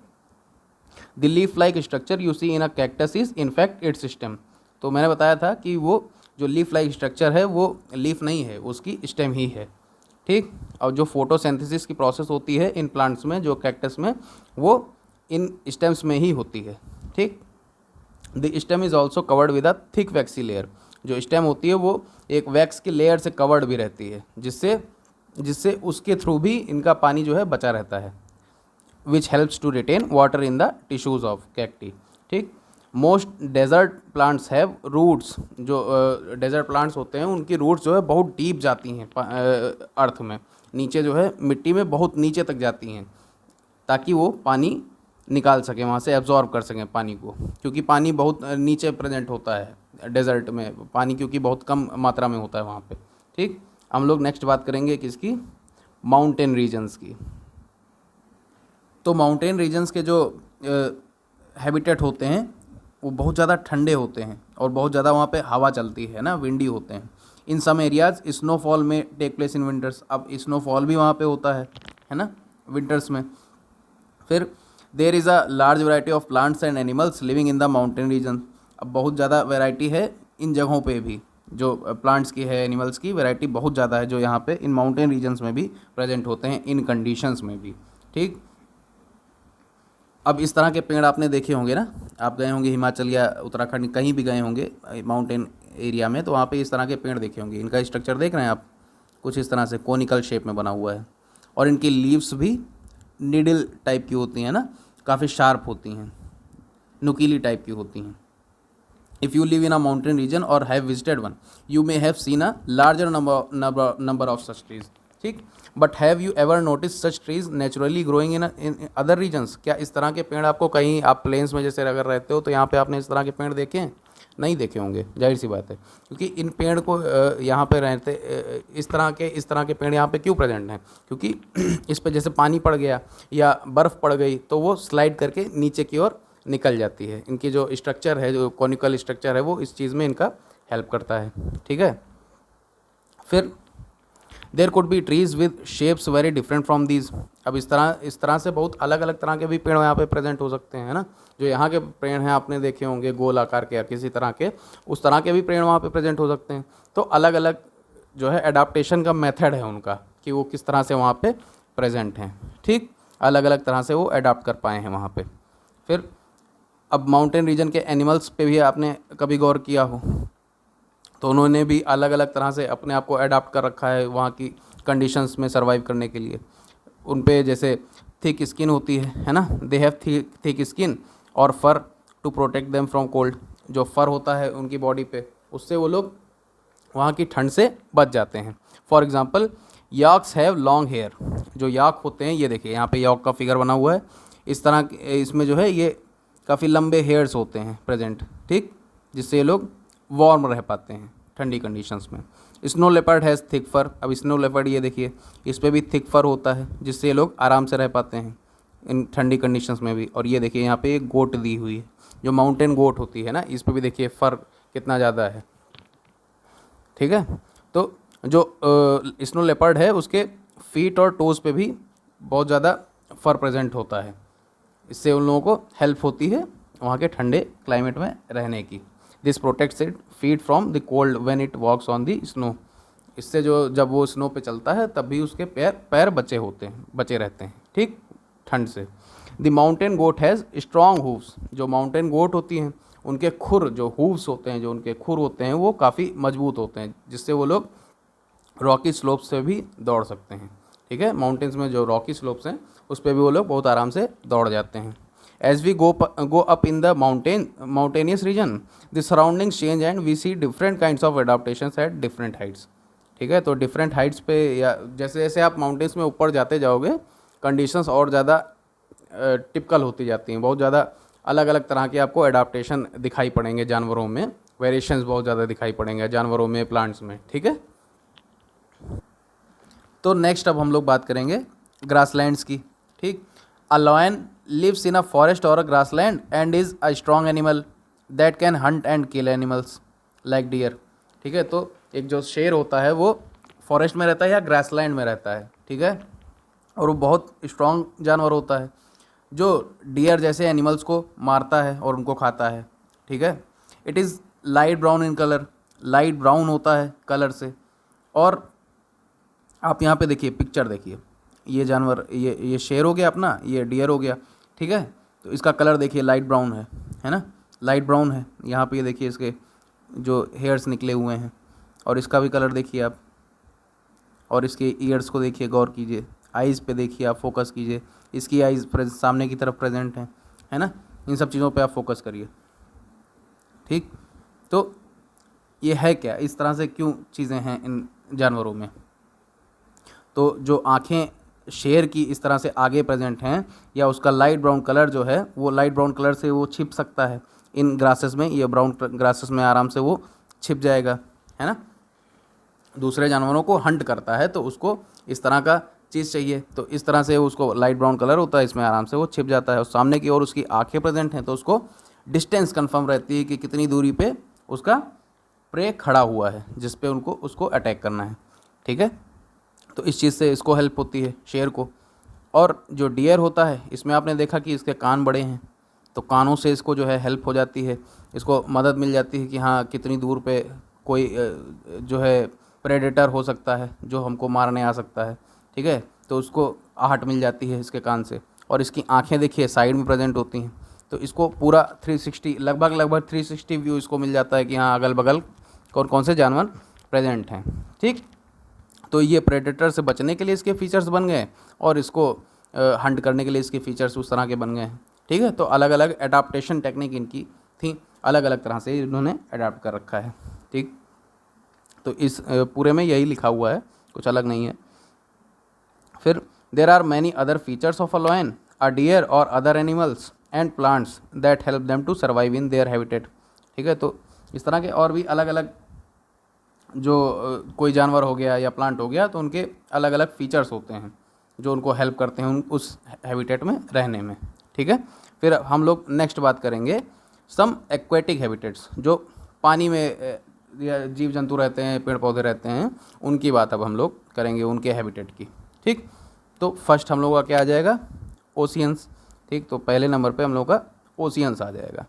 the leaf like structure you see in a cactus is in fact its stem. तो मैंने बताया था कि वो जो लीफ लाइक स्ट्रक्चर है वो लीफ नहीं है, उसकी स्टेम ही है। ठीक, और जो फोटोसिंथेसिस की प्रोसेस होती है इन प्लांट्स में, जो कैक्टस में, वो इन स्टेम्स में ही होती है। ठीक, the stem is also covered with a thick waxy layer. जो स्टेम होती है वो एक वैक्स की लेयर से कवर्ड भी रहती है, जिससे उसके थ्रू भी इनका पानी जो है बचा रहता है, which helps to retain water in the tissues of cacti. ठीक, most desert plants have roots. जो डेजर्ट प्लांट्स होते हैं उनकी रूट्स जो है बहुत डीप जाती हैं अर्थ में, नीचे जो है मिट्टी में बहुत नीचे तक जाती हैं, ताकि वो पानी निकाल सकें वहाँ से, एब्जॉर्ब कर सकें पानी को, क्योंकि पानी बहुत नीचे प्रेजेंट होता है डेजर्ट में, पानी क्योंकि बहुत कम मात्रा में होता है वहाँ पे। ठीक, हम लोग नेक्स्ट बात करेंगे किसकी, माउंटेन रीजन्स की। तो माउंटेन रीजन्स के जो हैबिटेट होते हैं वो बहुत ज़्यादा ठंडे होते हैं, और बहुत ज़्यादा वहाँ पे हवा चलती है ना, विंडी होते हैं। इन सम एरियाज स्नोफॉल में टेक प्लेस इन विंटर्स। अब स्नोफॉल भी वहाँ पे होता है ना, विंटर्स में। फिर there is a large variety of plants and animals living in the mountain region. अब बहुत ज़्यादा वैरायटी है इन जगहों पे भी, जो प्लांट्स की है, एनिमल्स की वैरायटी बहुत ज़्यादा है, जो यहाँ पे इन माउंटेन रीजन्स में भी प्रेजेंट होते हैं, इन कंडीशंस में भी। ठीक, अब इस तरह के पेड़ आपने देखे होंगे ना, आप गए होंगे हिमाचल या उत्तराखंड, कहीं भी गए होंगे माउंटेन एरिया में, तो वहाँ पे इस तरह के पेड़ देखे होंगे। इनका स्ट्रक्चर देख रहे हैं आप, कुछ इस तरह से कोनिकल शेप में बना हुआ है, और इनकी लीव्स भी नीडल टाइप की होती हैं ना, काफ़ी शार्प होती हैं, नुकीली टाइप की होती हैं। If you live in a mountain region और have visited one, you may have seen a larger number of such trees. ठीक। But have you ever notice such trees naturally growing in other regions, क्या इस तरह के पेड़ आपको कहीं, आप प्लेन्स में जैसे अगर रहते हो तो यहाँ पे आपने इस तरह के पेड़ देखे हैं? नहीं देखे होंगे, जाहिर सी बात है, क्योंकि इन पेड़ को यहाँ पे रहते इस तरह के पेड़ यहाँ पे क्यों प्रेजेंट हैं? क्योंकि इस पे जैसे पानी पड़ गया या बर्फ़ पड़ गई तो वो स्लाइड करके नीचे की ओर निकल जाती है। इनकी जो स्ट्रक्चर है, जो कॉनिकल स्ट्रक्चर है, वो इस चीज़ में इनका हेल्प करता है। ठीक है। फिर there could be trees with shapes very different from these. अब इस तरह से बहुत अलग अलग तरह के भी पेड़ यहाँ पे प्रेजेंट हो सकते हैं, है ना। जो यहाँ के पेड़ हैं आपने देखे होंगे गोल आकार के या किसी तरह के, उस तरह के भी पेड़ वहाँ पे प्रेजेंट हो सकते हैं। तो अलग अलग जो है एडाप्टेशन का मेथड है उनका, कि वो किस तरह से वहाँ पे प्रेजेंट हैं। ठीक, अलग अलग तरह से वो अडाप्ट कर पाए हैं वहाँ पे। फिर अब माउंटेन रीजन के एनिमल्स पे भी आपने कभी गौर किया हो तो उन्होंने भी अलग अलग तरह से अपने आप को अडाप्ट कर रखा है वहाँ की कंडीशंस में सर्वाइव करने के लिए। उन पे जैसे थिक स्किन होती है ना, दे हैव थिक स्किन और fur to protect them from cold. जो फर होता है उनकी बॉडी पे, उससे वो लोग वहाँ की ठंड से बच जाते हैं। For example yaks have long hair. जो याक होते हैं, ये देखिए यहाँ पे याक का फिगर बना हुआ है, इस तरह इसमें जो है ये काफ़ी लंबे हेयर्स होते हैं प्रेजेंट, ठीक, जिससे ये लोग वार्म रह पाते हैं ठंडी कंडीशंस में। Snow leopard has thick fur. अब स्नो लेपर्ड ये देखिए, इस पर भी थिक फर होता है जिससे ये लोग आराम से रह पाते हैं इन ठंडी कंडीशंस में भी। और ये देखिए यहाँ पे एक गोट दी हुई है, जो माउंटेन गोट होती है ना, इस पर भी देखिए फर कितना ज़्यादा है। ठीक है। तो जो स्नो लेपर्ड है उसके फीट और टोज़ पे भी बहुत ज़्यादा फर प्रेजेंट होता है, इससे उन लोगों को हेल्प होती है वहाँ के ठंडे क्लाइमेट में रहने की। This protects it feet from the cold when it walks on the snow. इससे जो जब वो स्नो पे चलता है तब भी उसके पैर बचे रहते हैं, ठीक, ठंड से। The mountain goat has strong hooves. जो माउंटेन गोट होती हैं उनके खुर, जो हूव्स होते हैं, जो उनके खुर होते हैं, वो काफ़ी मजबूत होते हैं, जिससे वो लोग रॉकी स्लोप्स से भी दौड़ सकते हैं। ठीक है, माउंटेन्स में जो रॉकी स्लोप्स हैं उस पर भी वो लोग बहुत आराम से दौड़ जाते हैं। As we go up in the mountainous region the surroundings change and we see different kinds of adaptations at different heights. ठीक है, तो डिफरेंट हाइट्स पे या जैसे जैसे आप माउंटेन्स में ऊपर जाते जाओगे कंडीशंस और ज़्यादा टिपिकल होती जाती हैं, बहुत ज़्यादा अलग अलग तरह के आपको एडाप्टेशन दिखाई पड़ेंगे जानवरों में, वेरिएशंस बहुत ज़्यादा दिखाई पड़ेंगे जानवरों में, प्लांट्स में। ठीक है, तो नेक्स्ट अब हम लोग बात करेंगे ग्रासलैंड्स की। ठीक, a lion lives in a forest और a grassland and is a strong animal that can hunt and kill animals like deer. ठीक है, तो एक जो शेर होता है वो फॉरेस्ट में रहता है या ग्रासलैंड में रहता है, ठीक है, और वो बहुत स्ट्रॉन्ग जानवर होता है जो डियर जैसे एनिमल्स को मारता है और उनको खाता है। ठीक है, it is light brown in colour, light brown होता है कलर से। और आप यहाँ पे देखिए, पिक्चर देखिए, ये जानवर, ये शेर हो गया अपना, ये डियर हो गया। ठीक है, तो इसका कलर देखिए लाइट ब्राउन है ना, लाइट ब्राउन है। यहाँ पे ये देखिए इसके जो हेयर्स निकले हुए हैं, और इसका भी कलर देखिए आप, और इसके ईयर्स को देखिए, गौर कीजिए, आइज़ पे देखिए आप, फोकस कीजिए, इसकी आइज़ सामने की तरफ प्रेजेंट है ना, इन सब चीज़ों पे आप फोकस करिए। ठीक, तो ये है क्या, इस तरह से क्यों चीज़ें हैं इन जानवरों में? तो जो आँखें शेर की इस तरह से आगे प्रेजेंट हैं, या उसका लाइट ब्राउन कलर जो है, वो लाइट ब्राउन कलर से वो छिप सकता है इन ग्रासेस में, ये ब्राउन ग्रासेस में आराम से वो छिप जाएगा, है ना। दूसरे जानवरों को हंट करता है तो उसको इस तरह का चीज़ चाहिए, तो इस तरह से उसको लाइट ब्राउन कलर होता है, इसमें आराम से वो छिप जाता है। और सामने की ओर उसकी आँखें प्रेजेंट हैं तो उसको डिस्टेंस कंफर्म रहती है कि कितनी दूरी पे उसका प्रे खड़ा हुआ है जिस पे उसको अटैक करना है। ठीक है, तो इस चीज़ से इसको हेल्प होती है शेर को। और जो डियर होता है, इसमें आपने देखा कि इसके कान बड़े हैं, तो कानों से इसको जो है हेल्प हो जाती है, इसको मदद मिल जाती है कि हाँ कितनी दूर पे कोई जो है प्रेडेटर हो सकता है जो हमको मारने आ सकता है। ठीक है, तो उसको आहट मिल जाती है इसके कान से। और इसकी आंखें देखिए साइड में प्रेजेंट होती हैं, तो इसको पूरा 360 लगभग 360 व्यू इसको मिल जाता है कि हाँ अगल बगल कौन कौन से जानवर प्रेजेंट हैं। ठीक, तो ये प्रेडेटर से बचने के लिए इसके फीचर्स बन गए और इसको हंट करने के लिए इसके फीचर्स उस तरह के बन गए हैं। ठीक है, तो अलग अलग एडाप्टेशन टेक्निक इनकी थी, अलग अलग तरह से इन्होंने अडाप्ट कर रखा है। ठीक, तो इस पूरे में यही लिखा हुआ है, कुछ अलग नहीं है। फिर there are many other features of a lion, a deer और other animals and plants that help them to survive in their habitat. ठीक है, तो इस तरह के और भी अलग अलग जो कोई जानवर हो गया या प्लांट हो गया, तो उनके अलग अलग फीचर्स होते हैं जो उनको हेल्प करते हैं उस हैबिटेट में रहने में। ठीक है, फिर हम लोग नेक्स्ट बात करेंगे सम एक्वेटिक हैबिटेट्स, जो पानी में जीव जंतु रहते हैं, पेड़ पौधे रहते हैं, उनकी बात अब हम लोग करेंगे, उनके हैबिटेट की। ठीक, तो फर्स्ट हम लोग का क्या आ जाएगा, ओशियंस। ठीक, तो पहले नंबर पे हम लोग का ओशियंस आ जाएगा।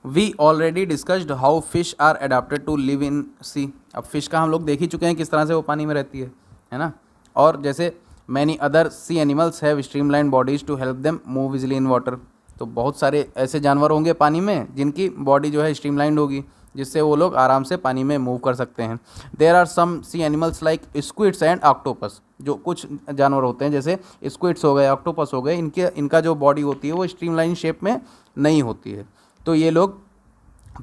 We already discussed how fish are adapted to live in sea. अब फिश का हम लोग देख ही चुके हैं किस तरह से वो पानी में रहती है ना। और जैसे many other sea animals have streamline bodies to help them move easily in water. तो बहुत सारे ऐसे जानवर होंगे पानी में जिनकी बॉडी जो है स्ट्रीमलाइंड होगी, जिससे वो लोग आराम से पानी में मूव कर सकते हैं। There are some sea animals like squids and octopus. जो कुछ जानवर होते हैं जैसे स्क्विड्स हो गए, ऑक्टोपस हो गए, इनका जो बॉडी होती है वो स्ट्रीमलाइन शेप में नहीं होती है। तो ये लोग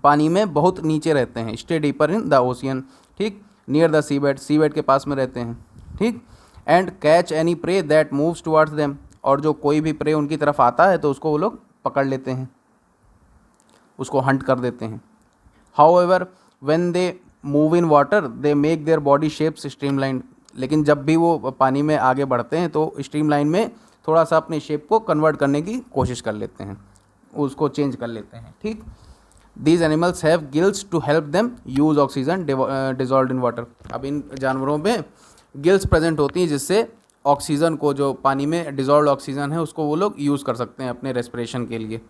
पानी में बहुत नीचे रहते हैं, stay deeper in the ocean. ठीक, नियर द सी बेड के पास में रहते हैं। ठीक, and catch any prey that moves towards them. और जो कोई भी प्रे उनकी तरफ आता है तो उसको वो लोग पकड़ लेते हैं, उसको हंट कर देते हैं। However when they move in water they make their body shapes streamline. लेकिन जब भी वो पानी में आगे बढ़ते हैं तो स्ट्रीमलाइन में थोड़ा सा अपने शेप को कन्वर्ट करने की कोशिश कर लेते हैं, उसको चेंज कर लेते हैं। ठीक, these animals have gills to help them use oxygen dissolve in water. अब इन जानवरों में गिल्स प्रेजेंट होती हैं जिससे ऑक्सीजन को, जो पानी में डिजॉल्व ऑक्सीजन है, उसको वो लोग यूज़ कर सकते हैं अपने रेस्पिरेशन के लिए।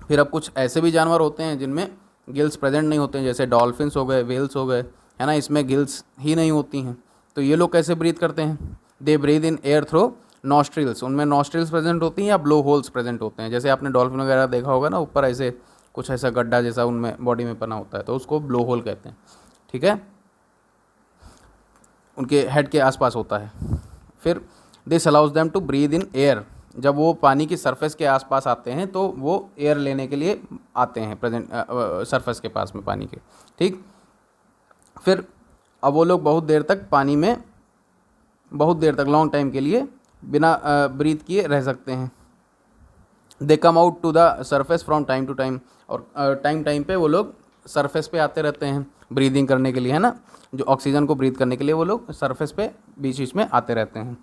फिर अब कुछ ऐसे भी जानवर होते हैं जिनमें गिल्स प्रेजेंट नहीं होते हैं, जैसे डॉल्फिन्स हो गए, व्हेल्स हो गए, है ना, इसमें गिल्स ही नहीं होती हैं। तो ये लोग कैसे ब्रीथ करते हैं, they breathe in air through nostrils. उनमें नॉस्ट्रिल्स प्रेजेंट होती हैं या ब्लो होल्स प्रेजेंट होते हैं। जैसे आपने डॉल्फिन वगैरह देखा होगा ना, ऊपर ऐसे कुछ ऐसा गड्ढा जैसा उनमें बॉडी में बना होता है, तो उसको ब्लो होल कहते हैं। ठीक है, उनके हेड के आसपास होता है। फिर this allows them to breathe in air. जब वो पानी की सरफेस के आसपास आते हैं तो वो एयर लेने के लिए आते हैं प्रेजेंट सरफेस के पास में पानी के। ठीक, फिर अब वो लोग बहुत देर तक पानी में, बहुत देर तक, लॉन्ग टाइम के लिए बिना ब्रीथ किए रह सकते हैं। They come out to the surface from time to time. और टाइम टाइम पे वो लोग सरफेस पे आते रहते हैं ब्रीदिंग करने के लिए, है ना, जो ऑक्सीजन को ब्रीथ करने के लिए वो लोग सरफेस पे बीच बीच में आते रहते हैं।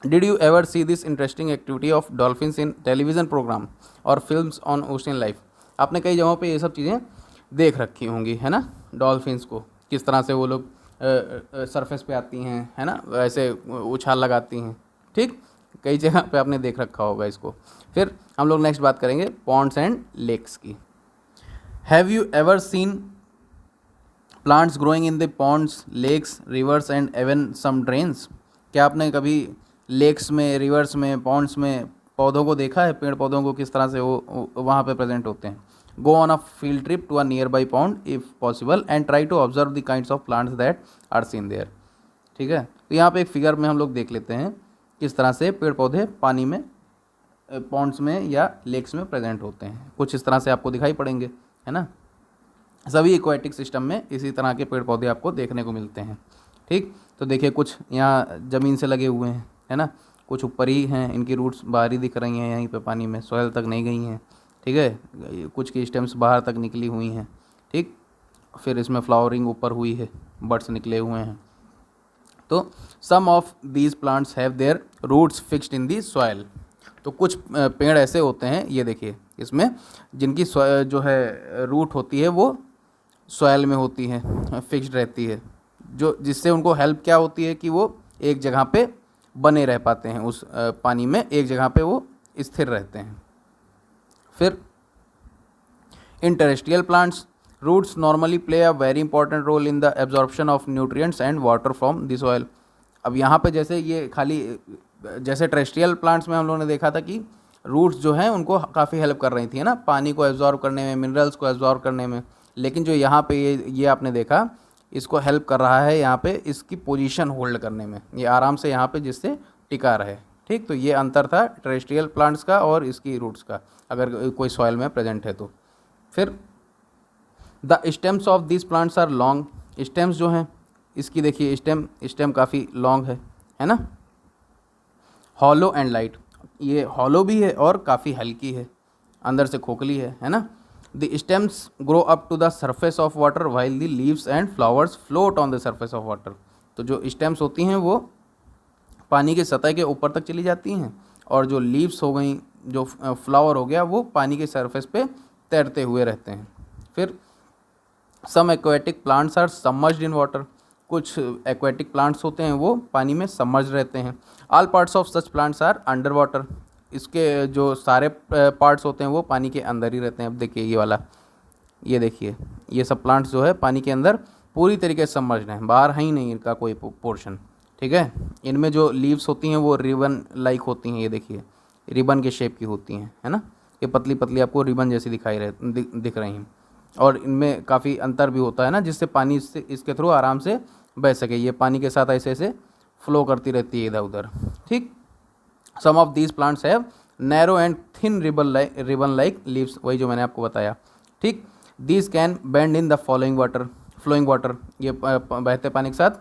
Did you ever see this interesting activity of dolphins in television programme और फिल्म्स ऑन ओशियन लाइफ। आपने कई जगहों पे ये सब चीज़ें देख रखी होंगी, है ना, डॉल्फिन्स को किस तरह से वो लोग सरफेस पे आती हैं, है ना, ऐसे उछाल लगाती हैं। ठीक, कई जगह पे आपने देख रखा होगा इसको। फिर हम लोग नेक्स्ट बात करेंगे पॉन्ड्स एंड लेक्स की। Have you ever seen plants growing in the ponds, lakes, rivers and even some drains. क्या आपने कभी लेक्स में, रिवर्स में, पॉन्ड्स में पौधों को देखा है, पेड़ पौधों को किस तरह से वो वहाँ पे प्रेजेंट होते हैं। Go on a field trip to a nearby pond if possible and try to observe the kinds of plants that are seen there. ठीक है, तो यहाँ पे एक फिगर में हम लोग देख लेते हैं किस तरह से पेड़ पौधे पानी में, पॉन्ड्स में या लेक्स में प्रेजेंट होते हैं। कुछ इस तरह से आपको दिखाई पड़ेंगे, है ना। सभी एक्वाटिक सिस्टम में इसी तरह के पेड़ पौधे आपको देखने को मिलते हैं। ठीक, तो देखिए कुछ यहाँ ज़मीन से लगे हुए हैं, है ना, कुछ ऊपर ही हैं, इनकी रूट्स बाहर ही दिख रही हैं, यहीं पे पानी में सॉइल तक नहीं गई हैं। ठीक है, कुछ की स्टेम्स बाहर तक निकली हुई हैं। ठीक, फिर इसमें फ्लावरिंग ऊपर हुई है, बड्स निकले हुए हैं। तो some of these plants have their roots fixed in the soil. तो कुछ पेड़ ऐसे होते हैं, ये देखिए इसमें, जिनकी जो है रूट होती है वो सॉइल में होती है, फिक्स्ड रहती है, जो जिससे उनको हेल्प क्या होती है कि वो एक जगह पे बने रह पाते हैं, उस पानी में एक जगह पे वो स्थिर रहते हैं। फिर in terrestrial plants roots normally play a very important role in the absorption of nutrients and water from the soil. अब यहाँ पे जैसे ये खाली, जैसे टेरेस्ट्रियल प्लांट्स में हम लोगों ने देखा था कि रूट्स जो हैं उनको काफ़ी हेल्प कर रही थी, है ना, पानी को एब्जॉर्ब करने में, मिनरल्स को एब्जॉर्ब करने में। लेकिन जो यहाँ पे ये आपने देखा, इसको हेल्प कर रहा है यहाँ पे इसकी पोजीशन होल्ड करने में, ये आराम से यहाँ पे जिससे टिका रहे। ठीक, तो ये अंतर था टेरेस्ट्रियल प्लांट्स का और इसकी रूट्स का, अगर कोई सॉइल में प्रेजेंट है तो। फिर the stems of this plants are long. Stems जो हैं इसकी देखिए, स्टेम काफ़ी लॉन्ग है है ना। हॉलो एंड लाइट, ये हॉलो भी है और काफ़ी हल्की है, अंदर से खोखली है ना। The stems grow up to the surface of water while the leaves and flowers float on the surface of water. तो जो स्टेम्स होती हैं वो पानी की सतह के ऊपर तक चली जाती हैं, और जो लीव्स हो गई, जो फ्लावर हो गया, वो पानी के सरफेस पे तैरते हुए रहते हैं। फिर some aquatic plants are submerged in water, कुछ एक्वेटिक प्लांट्स होते हैं वो पानी में सबमर्ज रहते हैं। All parts of such plants are under water, इसके जो सारे पार्ट्स होते हैं वो पानी के अंदर ही रहते हैं। अब देखिए ये वाला, ये देखिए ये सब प्लांट्स जो है पानी के अंदर पूरी तरीके से सबमर्ज्ड हैं, बाहर है ही नहीं इनका कोई पोर्शन, ठीक है। इनमें जो लीव्स होती हैं वो रिबन लाइक होती हैं, ये देखिए रिबन के शेप की होती हैं, है ना। ये पतली पतली आपको रिबन जैसी दिख रही हैं, और इनमें काफ़ी अंतर भी होता है ना, जिससे पानी इसके थ्रू आराम से बह सके। ये पानी के साथ ऐसे ऐसे फ्लो करती रहती है इधर उधर, ठीक। Some of these plants have narrow and thin ribbon like leaves, वही जो मैंने आपको बताया, ठीक। These can bend in the flowing water, ये बहते पानी के साथ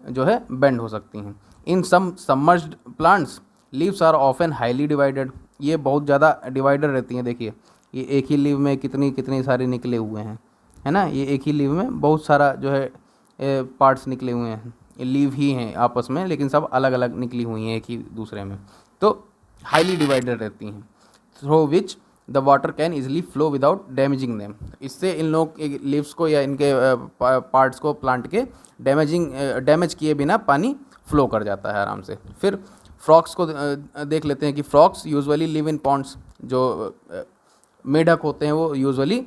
जो है बेंड हो सकती हैं। In some submerged plants leaves are often highly divided, ये बहुत ज़्यादा डिवाइडेड रहती हैं। देखिए ये एक ही लीव में कितनी कितनी सारे निकले हुए हैं, है ना। ये एक ही लीव में बहुत सारा जो है पार्ट्स निकले हुए हैं, ये लीव ही हैं आपस में, लेकिन सब अलग अलग निकली हुई हैं एक ही दूसरे में, तो हाईली डिवाइडेड रहती हैं। Through which the water can easily flow without damaging them, इससे इन लोग लीव्स को या इनके पार्ट्स को प्लांट के डैमेज किए बिना पानी फ्लो कर जाता है आराम से। फिर फ्रॉक्स को देख लेते हैं कि frogs usually live in ponds, जो मेढक होते हैं वो यूजुअली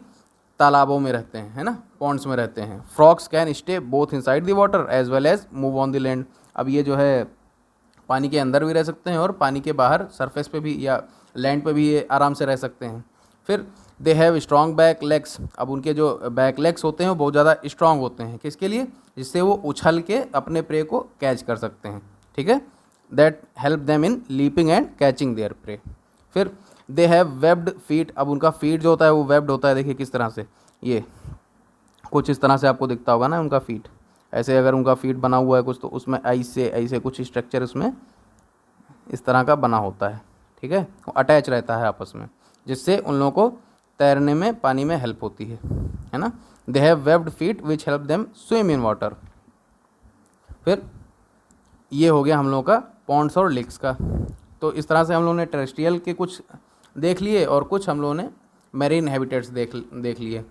तालाबों में रहते हैं, है ना, पॉन्ड्स में रहते हैं। Frogs can stay both inside the water as well as move on the land, अब ये जो है पानी के अंदर भी रह सकते हैं और पानी के बाहर सरफेस पे भी या लैंड पे भी ये आराम से रह सकते हैं। फिर they have strong back legs, अब उनके जो बैक लेग्स होते हैं वो बहुत ज़्यादा स्ट्रॉन्ग होते हैं, किसके लिए, जिससे वो उछल के अपने प्रे को कैच कर सकते हैं, ठीक है। That help them in leaping and catching there pray. फिर दे हैव वेब्ड फीट, अब उनका फीट जो होता है वो वेब्ड होता है, देखिए किस तरह से, ये कुछ इस तरह से आपको दिखता होगा ना उनका फीट, ऐसे अगर उनका फीट बना हुआ है कुछ तो उसमें ऐसे कुछ स्ट्रक्चर उसमें इस तरह का बना होता है, ठीक है, वो अटैच रहता है आपस में, जिससे उन लोगों को तैरने में पानी में हेल्प होती है ना। They have webbed feet which help them swim in water. फिर ये हो गया हम लोगों का पॉन्ड्स और लेक्स का। तो इस तरह से हम लोगों ने टेरेस्ट्रियल के कुछ देख लिए और कुछ हम लोगों ने मैरीन हैबिटेट्स देख लिए।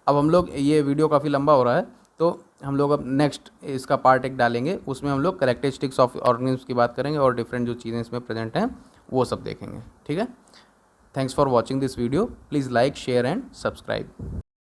अब हम लोग, ये वीडियो काफ़ी लंबा हो रहा है तो हम लोग अब नेक्स्ट इसका पार्ट एक डालेंगे, उसमें हम लोग कैरेक्टरिस्टिक्स ऑफ ऑर्गेनिज्म की बात करेंगे और डिफरेंट जो चीज़ें इसमें प्रेजेंट हैं वो सब देखेंगे, ठीक है। Thanks for watching this video, please like share and subscribe.